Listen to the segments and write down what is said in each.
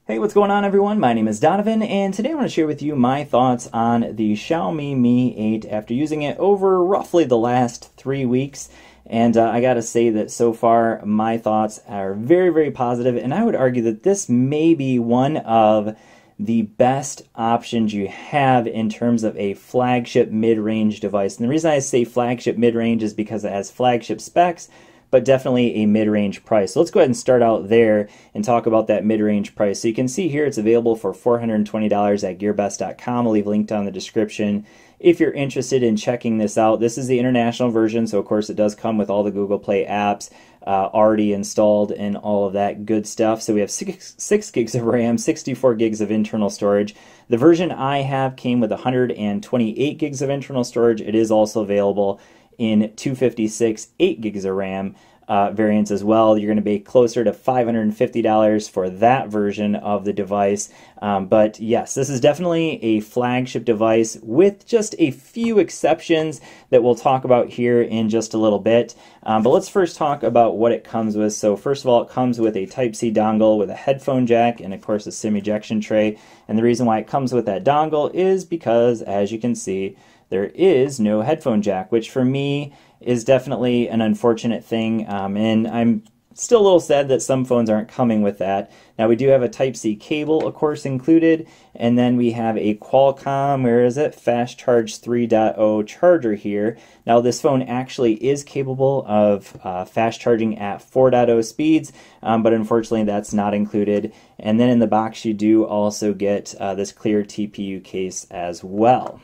Hey, what's going on everyone? My name is Donovan, and today I want to share with you my thoughts on the Xiaomi Mi 8 after using it over roughly the last 3 weeks. And I gotta say that so far my thoughts are very, very positive, and I would argue that this may be one of the best options you have in terms of a flagship mid-range device. And the reason I say flagship mid-range is because it has flagship specs, but definitely a mid-range price. So let's go ahead and start out there and talk about that mid-range price. So you can see here it's available for $420 at gearbest.com. I'll leave a link down in the description if you're interested in checking this out. This is the international version, so of course it does come with all the Google Play apps already installed and all of that good stuff. So we have 6 gigs of RAM, 64 gigs of internal storage. The version I have came with 128 gigs of internal storage. It is also available in 256, 8 gigs of RAM variants as well. You're going to be closer to $550 for that version of the device. But yes, this is definitely a flagship device with just a few exceptions that we'll talk about here in just a little bit. But let's first talk about what it comes with. So first of all, it comes with a Type-C dongle with a headphone jack and of course a SIM ejection tray. And the reason why it comes with that dongle is because, as you can see, there is no headphone jack, which for me is definitely an unfortunate thing, and I'm still a little sad that some phones aren't coming with that. Now we do have a Type-C cable, of course, included, and then we have a Qualcomm, where is it, Fast Charge 3.0 charger here. Now this phone actually is capable of fast charging at 4.0 speeds, but unfortunately that's not included. And then in the box you do also get this clear TPU case as well.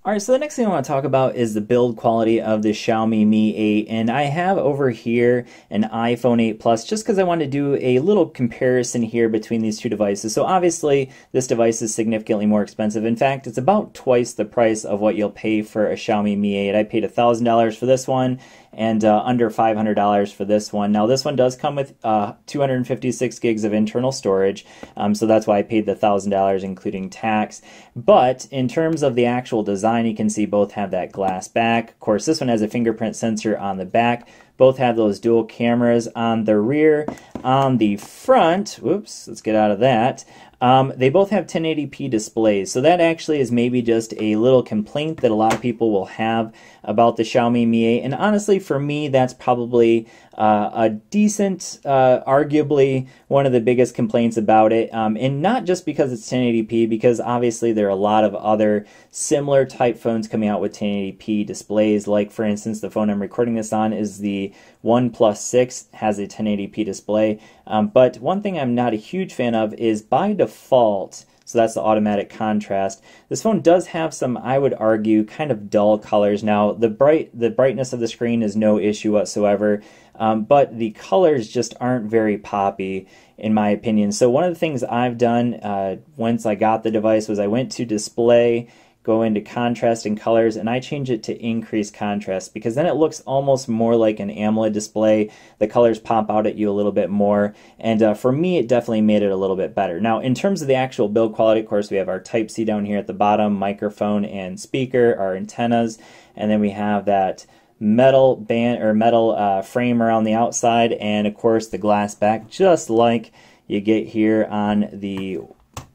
Alright, so the next thing I want to talk about is the build quality of the Xiaomi Mi 8, and I have over here an iPhone 8 Plus just because I want to do a little comparison here between these two devices. So obviously this device is significantly more expensive. In fact, it's about twice the price of what you'll pay for a Xiaomi Mi 8. I paid $1,000 for this one and under $500 for this one. Now this one does come with 256 gigs of internal storage, so that's why I paid the $1,000 including tax. But in terms of the actual design, you can see both have that glass back. Of course, this one has a fingerprint sensor on the back. Both have those dual cameras on the rear. On the front, whoops, let's get out of that. They both have 1080p displays, so that actually is maybe just a little complaint that a lot of people will have about the Xiaomi Mi 8, and honestly for me that's probably a decent, arguably one of the biggest complaints about it, and not just because it's 1080p, because obviously there are a lot of other similar type phones coming out with 1080p displays. Like for instance, the phone I'm recording this on is the OnePlus 6, has a 1080p display, but one thing I'm not a huge fan of is by default, so that's the automatic contrast, this phone does have some, I would argue, kind of dull colors. Now the brightness of the screen is no issue whatsoever, but the colors just aren't very poppy in my opinion. So one of the things I've done once I got the device was I went to display, go into contrast and colors, and I change it to increase contrast because then it looks almost more like an AMOLED display. The colors pop out at you a little bit more, and for me it definitely made it a little bit better. Now in terms of the actual build quality, of course we have our Type-C down here at the bottom, microphone and speaker, our antennas, and then we have that metal band or metal frame around the outside, and of course the glass back, just like you get here on the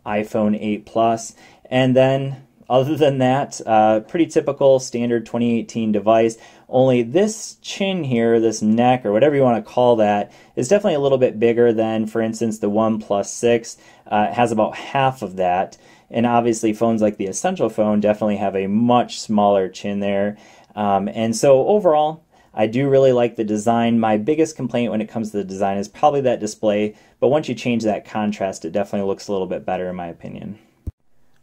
iPhone 8 Plus. And then other than that, pretty typical standard 2018 device, only this chin here, this neck, or whatever you want to call that, is definitely a little bit bigger than, for instance, the OnePlus 6. It has about half of that, and obviously phones like the Essential phone definitely have a much smaller chin there. And so overall, I do really like the design. My biggest complaint when it comes to the design is probably that display, but once you change that contrast, it definitely looks a little bit better in my opinion.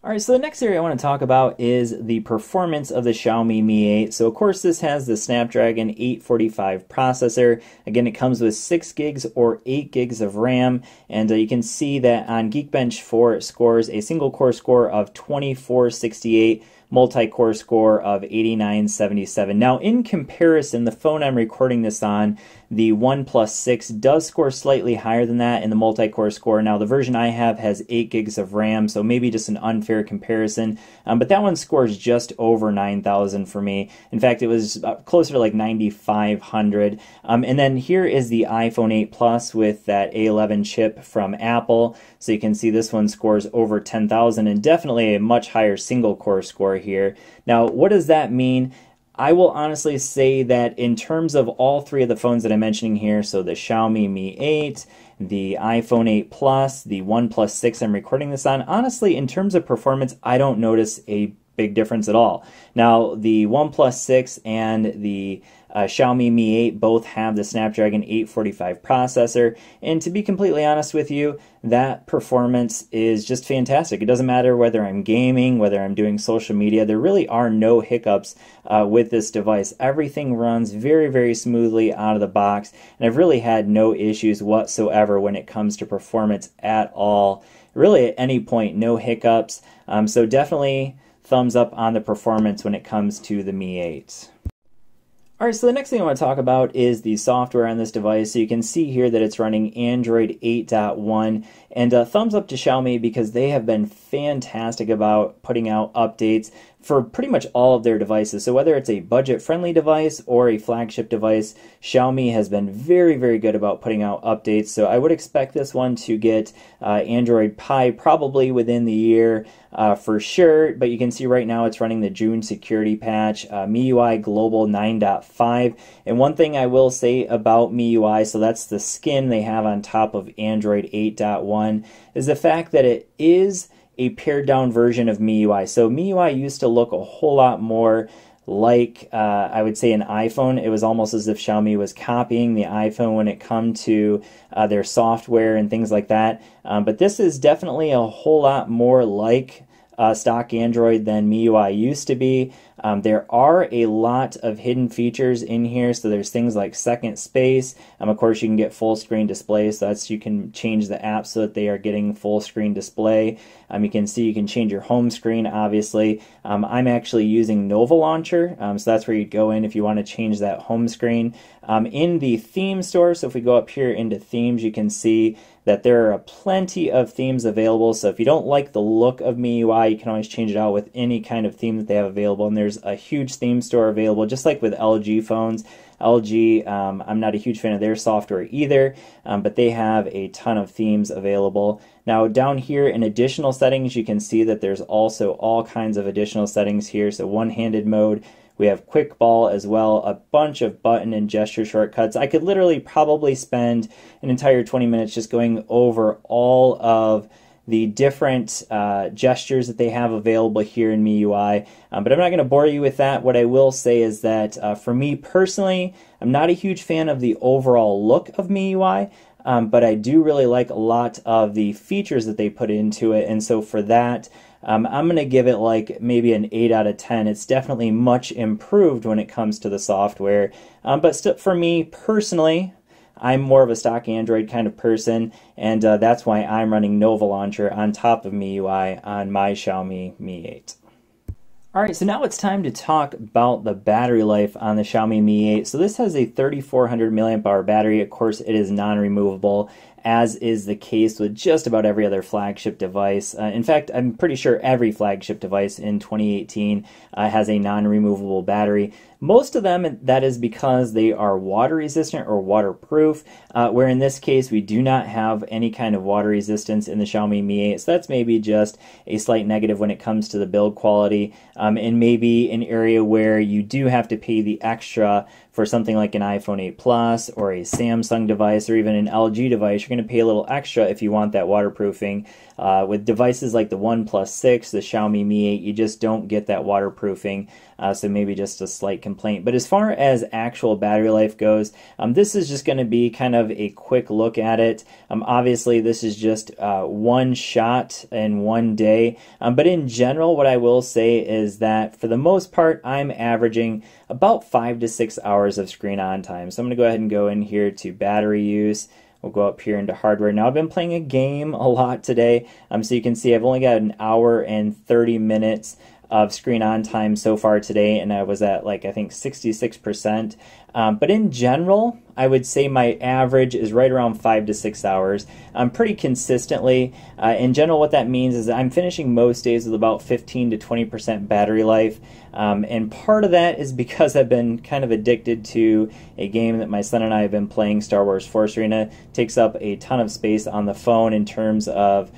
Alright, so the next area I want to talk about is the performance of the Xiaomi Mi 8. So of course this has the Snapdragon 845 processor. Again, it comes with 6 gigs or 8 gigs of RAM, and you can see that on Geekbench 4 it scores a single core score of 2468, multi-core score of 8977. Now in comparison, the phone I'm recording this on The OnePlus 6 does score slightly higher than that in the multi-core score. Now, the version I have has 8 gigs of RAM, so maybe just an unfair comparison, but that one scores just over 9,000 for me. In fact, it was closer to like 9,500. And then here is the iPhone 8 Plus with that A11 chip from Apple. So you can see this one scores over 10,000 and definitely a much higher single core score here. Now, what does that mean? I will honestly say that in terms of all three of the phones that I'm mentioning here, so the Xiaomi Mi 8, the iPhone 8 Plus, the OnePlus 6 I'm recording this on, honestly, in terms of performance, I don't notice a big difference at all. Now, the OnePlus 6 and the Xiaomi Mi 8 both have the Snapdragon 845 processor, and to be completely honest with you, that performance is just fantastic. It doesn't matter whether I'm gaming, whether I'm doing social media, there really are no hiccups with this device. Everything runs very, very smoothly out of the box, and I've really had no issues whatsoever when it comes to performance at all. Really, at any point, no hiccups. So definitely thumbs up on the performance when it comes to the Mi 8. Alright, so the next thing I want to talk about is the software on this device. So you can see here that it's running Android 8.1, and thumbs up to Xiaomi because they have been fantastic about putting out updates for pretty much all of their devices. So whether it's a budget-friendly device or a flagship device, Xiaomi has been very, very good about putting out updates. So I would expect this one to get Android Pie probably within the year for sure. But you can see right now it's running the June security patch, MIUI Global 9.5. And one thing I will say about MIUI, so that's the skin they have on top of Android 8.1, is the fact that it is a pared down version of MIUI. So MIUI used to look a whole lot more like, I would say, an iPhone. It was almost as if Xiaomi was copying the iPhone when it come to their software and things like that. But this is definitely a whole lot more like stock Android than MIUI used to be. There are a lot of hidden features in here, so there's things like second space. Of course, you can get full screen display, so that's, you can change the apps so that they are getting full screen display. You can see you can change your home screen, obviously. I'm actually using Nova Launcher, so that's where you'd go in if you want to change that home screen. In the theme store, so if we go up here into themes, you can see that there are plenty of themes available. So if you don't like the look of MIUI, you can always change it out with any kind of theme that they have available. And there's a huge theme store available, just like with LG phones. LG, I'm not a huge fan of their software either, but they have a ton of themes available. Now down here in additional settings, you can see that there's also all kinds of additional settings here. So one-handed mode, we have quick ball as well, a bunch of button and gesture shortcuts. I could literally probably spend an entire 20 minutes just going over all of the different gestures that they have available here in MIUI, but I'm not going to bore you with that. What I will say is that for me personally, I'm not a huge fan of the overall look of MIUI, but I do really like a lot of the features that they put into it, and so for that, I'm going to give it like maybe an 8 out of 10. It's definitely much improved when it comes to the software, but still, for me personally, I'm more of a stock Android kind of person, and that's why I'm running Nova Launcher on top of MIUI on my Xiaomi Mi 8. Alright, so now it's time to talk about the battery life on the Xiaomi Mi 8. So this has a 3400 milliamp hour battery. Of course, it is non-removable, as is the case with just about every other flagship device. In fact, I'm pretty sure every flagship device in 2018 has a non-removable battery. Most of them, that is because they are water resistant or waterproof, where in this case we do not have any kind of water resistance in the Xiaomi Mi 8, so that's maybe just a slight negative when it comes to the build quality, and maybe an area where you do have to pay the extra for something like an iPhone 8 Plus or a Samsung device or even an LG device. You're going to pay a little extra if you want that waterproofing. With devices like the OnePlus 6, the Xiaomi Mi 8, you just don't get that waterproofing, so maybe just a slight complaint. But as far as actual battery life goes, this is just going to be kind of a quick look at it. Obviously, this is just one shot in one day, but in general, what I will say is that for the most part, I'm averaging about 5 to 6 hours of screen on time. So I'm going to go ahead and go in here to battery use. We'll go up here into hardware. Now, I've been playing a game a lot today, so you can see I've only got an hour and 30 minutes of screen on time so far today, and I was at like I think 66%. But in general, I would say my average is right around 5 to 6 hours, pretty consistently. In general, what that means is I'm finishing most days with about 15 to 20% battery life. And part of that is because I've been kind of addicted to a game that my son and I have been playing, Star Wars Force Arena. It takes up a ton of space on the phone in terms of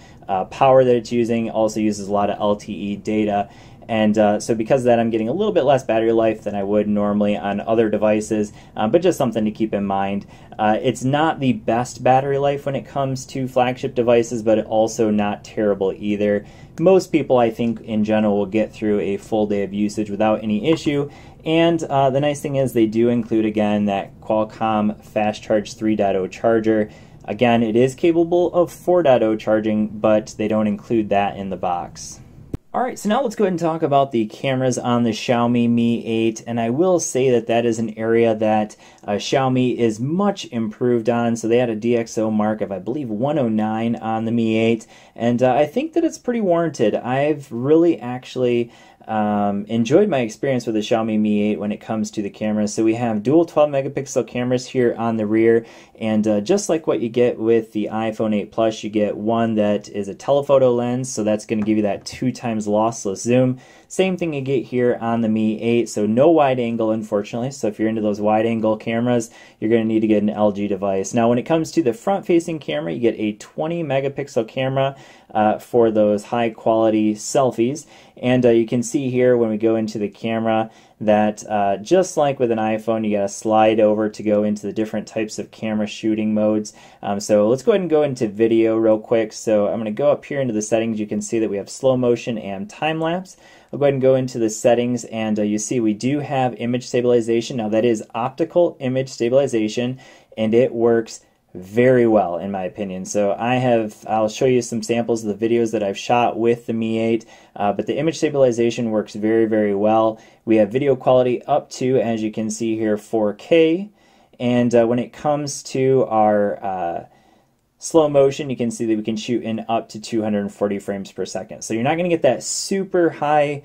power that it's using. Also uses a lot of LTE data. And so because of that, I'm getting a little bit less battery life than I would normally on other devices, but just something to keep in mind. It's not the best battery life when it comes to flagship devices, but also not terrible either. Most people, I think, in general, will get through a full day of usage without any issue. And the nice thing is they do include, again, that Qualcomm Fast Charge 3.0 charger. Again, it is capable of 4.0 charging, but they don't include that in the box. Alright, so now let's go ahead and talk about the cameras on the Xiaomi Mi 8, and I will say that that is an area that Xiaomi is much improved on. So they had a DxO mark of, I believe, 109 on the Mi 8, and I think that it's pretty warranted. I've really actually enjoyed my experience with the Xiaomi Mi 8 when it comes to the cameras. So we have dual 12 megapixel cameras here on the rear, and just like what you get with the iPhone 8 Plus, you get one that is a telephoto lens, so that's going to give you that 2 times lossless zoom. Same thing you get here on the Mi 8, so no wide angle, unfortunately. So if you're into those wide angle cameras, you're going to need to get an LG device. Now when it comes to the front facing camera, you get a 20 megapixel camera for those high quality selfies. And you can see here when we go into the camera that just like with an iPhone, you got to slide over to go into the different types of camera shooting modes. So let's go ahead and go into video real quick. So I'm going to go up here into the settings. You can see that we have slow motion and time lapse. I'll go ahead and go into the settings, and you see we do have image stabilization. Now that is optical image stabilization, and it works very well in my opinion. So I'll show you some samples of the videos that I've shot with the Mi 8, but the image stabilization works very, very well. We have video quality up to, as you can see here, 4K, and when it comes to our slow motion, you can see that we can shoot in up to 240 frames per second. So you're not going to get that super high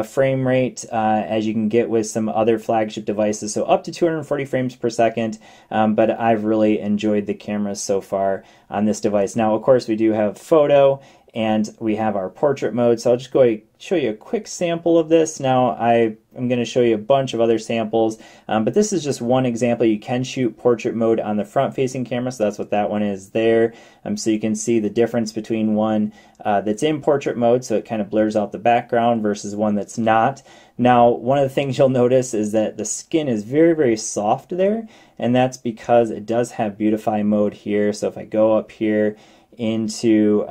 frame rate as you can get with some other flagship devices, so up to 240 frames per second, but I've really enjoyed the cameras so far on this device. Now, of course, we do have photo, and we have our portrait mode, so I'll just go show you a quick sample of this. Now, I'm going to show you a bunch of other samples, but this is just one example. You can shoot portrait mode on the front-facing camera, so that's what that one is there. So you can see the difference between one that's in portrait mode, so it kind of blurs out the background, versus one that's not. Now, one of the things you'll notice is that the skin is very, very soft there, and that's because it does have beautify mode here. So if I go up here into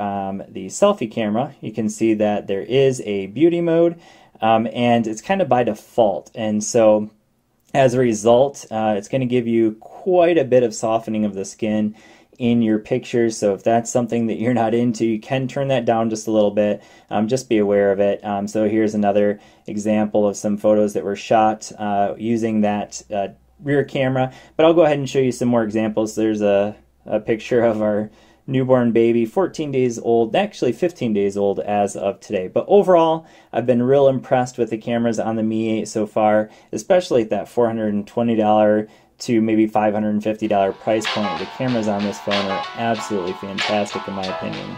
the selfie camera, you can see that there is a beauty mode, and it's kind of by default, and so as a result it's going to give you quite a bit of softening of the skin in your pictures. So if that's something that you're not into, you can turn that down just a little bit. Just be aware of it. So here's another example of some photos that were shot using that rear camera, but I'll go ahead and show you some more examples. There's a picture of our newborn baby, 14 days old, actually 15 days old as of today. But overall, I've been real impressed with the cameras on the Mi 8 so far, especially at that $420 to maybe $550 price point. The cameras on this phone are absolutely fantastic in my opinion.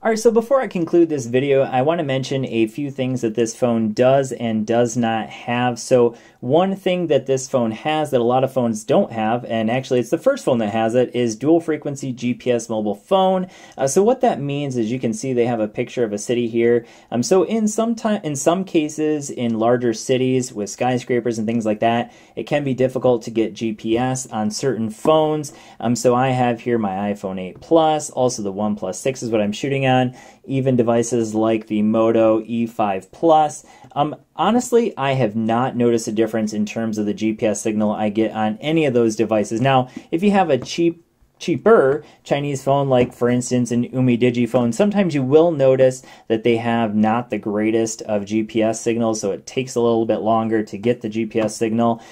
Alright, so before I conclude this video, I want to mention a few things that this phone does and does not have. So one thing that this phone has that a lot of phones don't have, and actually it's the first phone that has it, is dual frequency GPS mobile phone. So what that means is you can see they have a picture of a city here. So in some cases in larger cities with skyscrapers and things like that, it can be difficult to get GPS on certain phones. So I have here my iPhone 8 Plus, also the OnePlus 6 is what I'm shooting on. Even devices like the Moto E5 Plus. Honestly, I have not noticed a difference in terms of the GPS signal I get on any of those devices. Now, if you have a cheaper Chinese phone, like for instance an UMI phone, sometimes you will notice that they have not the greatest of GPS signals, so it takes a little bit longer to get the GPS signal.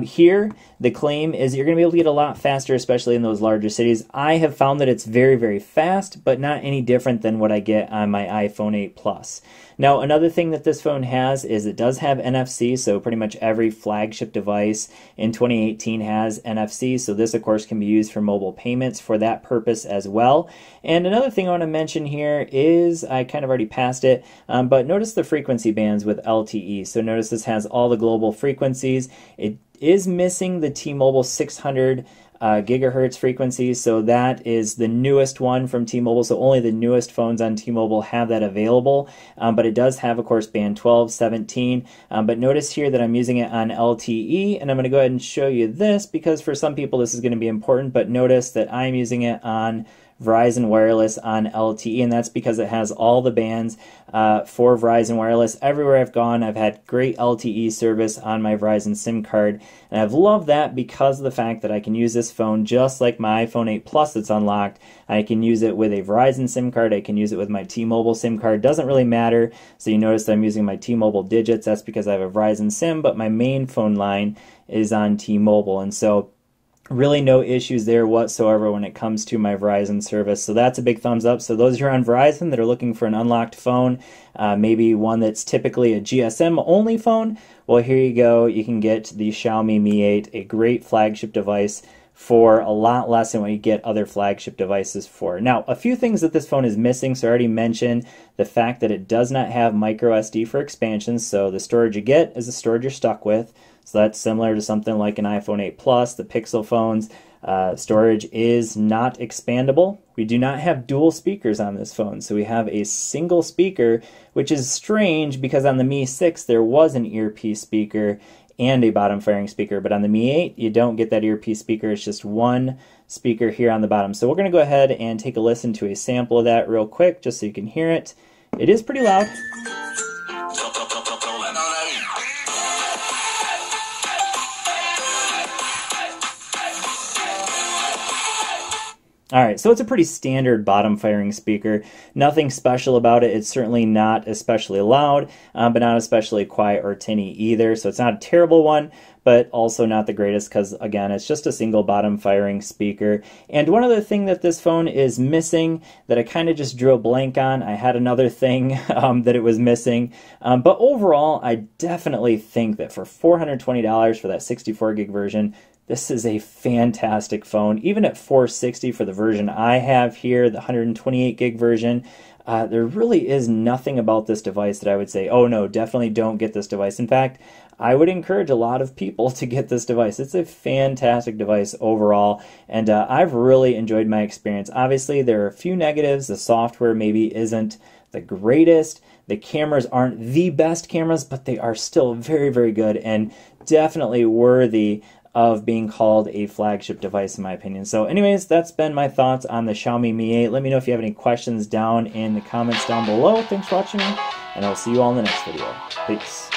Here, the claim is you're going to be able to get a lot faster, especially in those larger cities. I have found that it's very, very fast, but not any different than what I get on my iPhone 8 Plus. Now, another thing that this phone has is it does have NFC, so pretty much every flagship device in 2018 has NFC, so this, of course, can be used for mobile payments for that purpose as well. And another thing I want to mention here is, I kind of already passed it, but notice the frequency bands with LTE. So notice this has all the global frequencies. It is missing the T-Mobile 600 gigahertz frequency, so that is the newest one from T-Mobile, so only the newest phones on T-Mobile have that available, but it does have, of course, band 12, 17, but notice here that I'm using it on LTE, and I'm going to go ahead and show you this, because for some people this is going to be important, but notice that I'm using it on Verizon Wireless on LTE, and that's because it has all the bands for Verizon Wireless. Everywhere I've gone, I've had great LTE service on my Verizon SIM card, and I've loved that because of the fact that I can use this phone just like my iPhone 8 Plus that's unlocked. I can use it with a Verizon SIM card, I can use it with my T-Mobile SIM card, doesn't really matter. So you notice that I'm using my T-Mobile digits, that's because I have a Verizon SIM, but my main phone line is on T-Mobile, and so really no issues there whatsoever when it comes to my Verizon service. So that's a big thumbs up. So those who are on Verizon that are looking for an unlocked phone, maybe one that's typically a GSM only phone, well, here you go. You can get the Xiaomi Mi 8, a great flagship device for a lot less than what you get other flagship devices for. Now, a few things that this phone is missing. So I already mentioned the fact that it does not have micro SD for expansions. So the storage you get is the storage you're stuck with. So that's similar to something like an iPhone 8 Plus, the Pixel phones. Storage is not expandable. We do not have dual speakers on this phone, so we have a single speaker, which is strange because on the Mi 6 there was an earpiece speaker and a bottom firing speaker, but on the Mi 8 you don't get that earpiece speaker. It's just one speaker here on the bottom. So we're going to go ahead and take a listen to a sample of that real quick just so you can hear it. It is pretty loud. Alright, so it's a pretty standard bottom firing speaker. Nothing special about it. It's certainly not especially loud, but not especially quiet or tinny either. So it's not a terrible one, but also not the greatest because, again, it's just a single bottom firing speaker. And one other thing that this phone is missing that I kind of just drew a blank on, I had another thing that it was missing. But overall, I definitely think that for $420 for that 64 gig version, this is a fantastic phone. Even at $460 for the version I have here, the 128 gig version, there really is nothing about this device that I would say, oh no, definitely don't get this device. In fact, I would encourage a lot of people to get this device. It's a fantastic device overall, and I've really enjoyed my experience. Obviously, there are a few negatives. The software maybe isn't the greatest. The cameras aren't the best cameras, but they are still very, very good and definitely worthy of being called a flagship device in my opinion. So anyways, that's been my thoughts on the Xiaomi Mi 8. Let me know if you have any questions down in the comments down below. Thanks for watching, and I'll see you all in the next video. Peace.